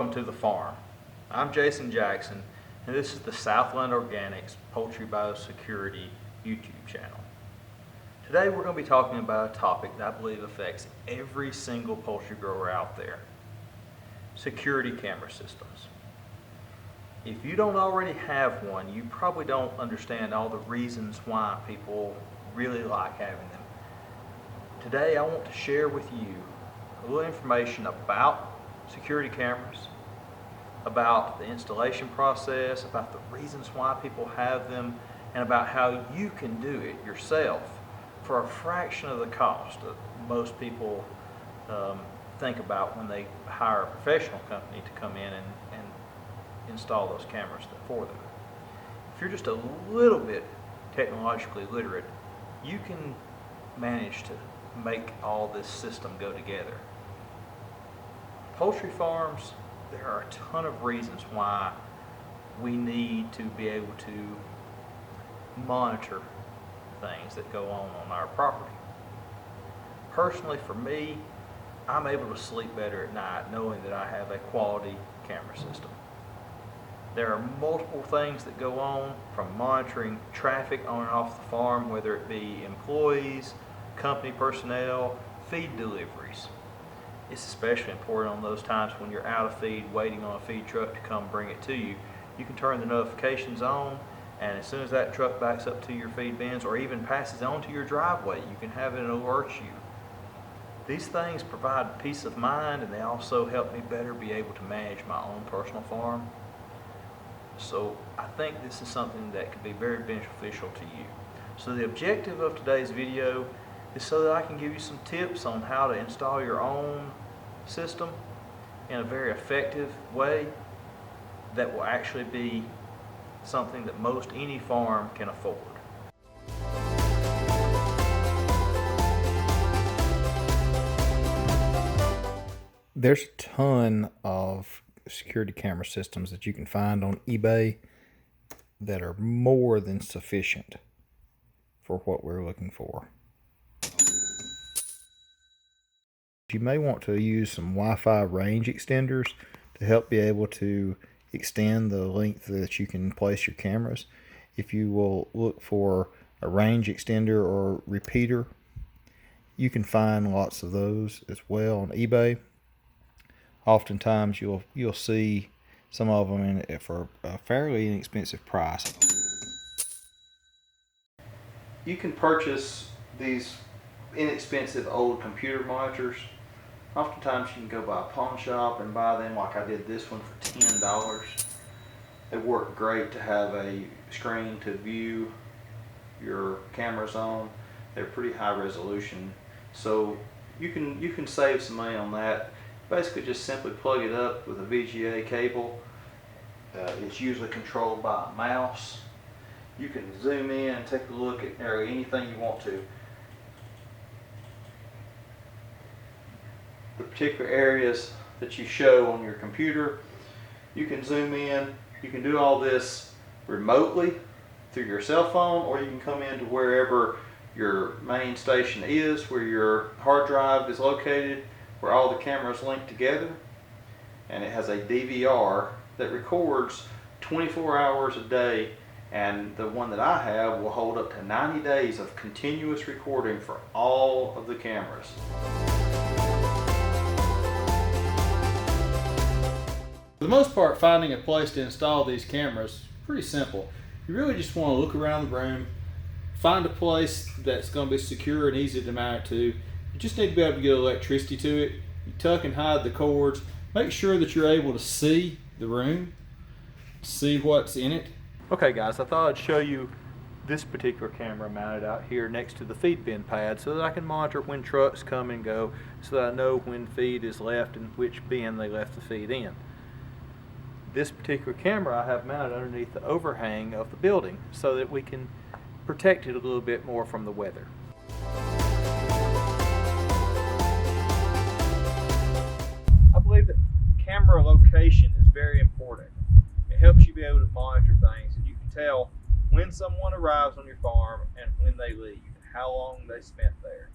welcome to the farm. I'm Jason Jackson, and this is the Southland Organics Poultry Biosecurity YouTube channel. Today we're going to be talking about a topic that I believe affects every single poultry grower out there: security camera systems. If you don't already have one, you probably don't understand all the reasons why people really like having them. Today I want to share with you a little information about security cameras, about the installation process, about the reasons why people have them, and about how you can do it yourself for a fraction of the cost that most people think about when they hire a professional company to come in and install those cameras for them. If you're just a little bit technologically literate, you can manage to make all this system go together. Poultry farms, there are a ton of reasons why we need to be able to monitor things that go on our property. Personally, for me, I'm able to sleep better at night knowing that I have a quality camera system. There are multiple things that go on, from monitoring traffic on and off the farm, whether it be employees, company personnel, feed deliveries. It's especially important on those times when you're out of feed, waiting on a feed truck to come bring it to you. You can turn the notifications on, and as soon as that truck backs up to your feed bins or even passes onto your driveway, you can have it alert you. These things provide peace of mind, and they also help me better be able to manage my own personal farm. So I think this is something that could be very beneficial to you. So the objective of today's video is so that I can give you some tips on how to install your own system in a very effective way that will actually be something that most any farm can afford. There's a ton of security camera systems that you can find on eBay that are more than sufficient for what we're looking for. You may want to use some Wi-Fi range extenders to help be able to extend the length that you can place your cameras. If you will look for a range extender or repeater, you can find lots of those as well on eBay. Oftentimes you'll see some of them for a fairly inexpensive price. You can purchase these inexpensive old computer monitors. Oftentimes you can go by a pawn shop and buy them, like I did this one for $10. They work great to have a screen to view your cameras on. They're pretty high resolution, so you can save some money on that. Basically just simply plug it up with a VGA cable. It's usually controlled by a mouse. You can zoom in and take a look at anything you want to. The particular areas that you show on your computer, you can zoom in. You can do all this remotely through your cell phone, or you can come into wherever your main station is, where your hard drive is located, where all the cameras link together, and it has a DVR that records 24 hours a day, and the one that I have will hold up to 90 days of continuous recording for all of the cameras. For the most part, finding a place to install these cameras is pretty simple. You really just want to look around the room, find a place that's going to be secure and easy to mount to. You just need to be able to get electricity to it. You tuck and hide the cords. Make sure that you're able to see the room, see what's in it. Okay guys, I thought I'd show you this particular camera mounted out here next to the feed bin pad so that I can monitor when trucks come and go, so that I know when feed is left and which bin they left the feed in. This particular camera I have mounted underneath the overhang of the building so that we can protect it a little bit more from the weather. I believe that camera location is very important. It helps you be able to monitor things, and you can tell when someone arrives on your farm and when they leave, and how long they spent there.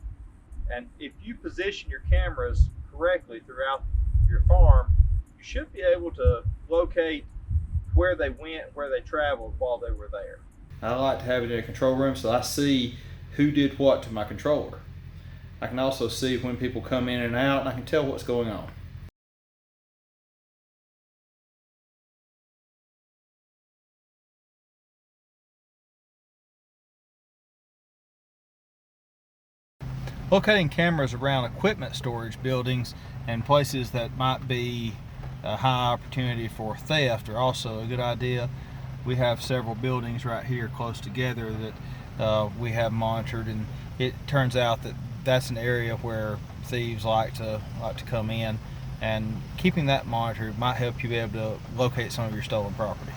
And if you position your cameras correctly throughout your farm, you should be able to locate where they went, where they traveled while they were there. I like to have it in a control room so I see who did what to my controller. I can also see when people come in and out, and I can tell what's going on. Locating cameras around equipment storage buildings and places that might be a high opportunity for theft are also a good idea. We have several buildings right here close together that we have monitored, and it turns out that that's an area where thieves like to come in, and keeping that monitored might help you be able to locate some of your stolen property.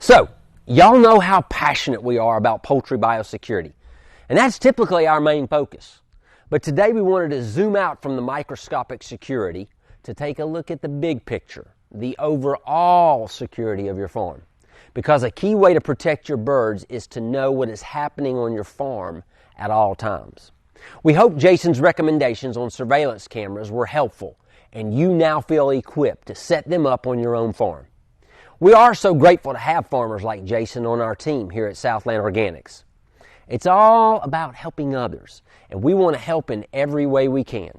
So, y'all know how passionate we are about poultry biosecurity, and that's typically our main focus. But today we wanted to zoom out from the microscopic security to take a look at the big picture, the overall security of your farm. Because a key way to protect your birds is to know what is happening on your farm at all times. We hope Jason's recommendations on surveillance cameras were helpful, and you now feel equipped to set them up on your own farm. We are so grateful to have farmers like Jason on our team here at Southland Organics. It's all about helping others, and we want to help in every way we can.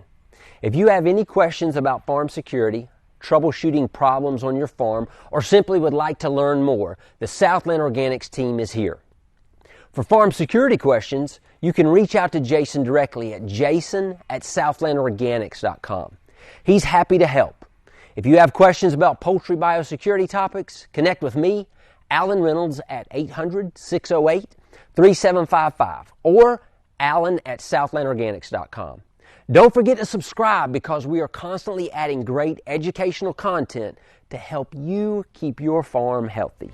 If you have any questions about farm security, troubleshooting problems on your farm, or simply would like to learn more, the Southland Organics team is here. For farm security questions, you can reach out to Jason directly at jason@southlandorganics.com. He's happy to help. If you have questions about poultry biosecurity topics, connect with me, Alan Reynolds, at 800-608-3755 or alan@southlandorganics.com. Don't forget to subscribe because we are constantly adding great educational content to help you keep your farm healthy.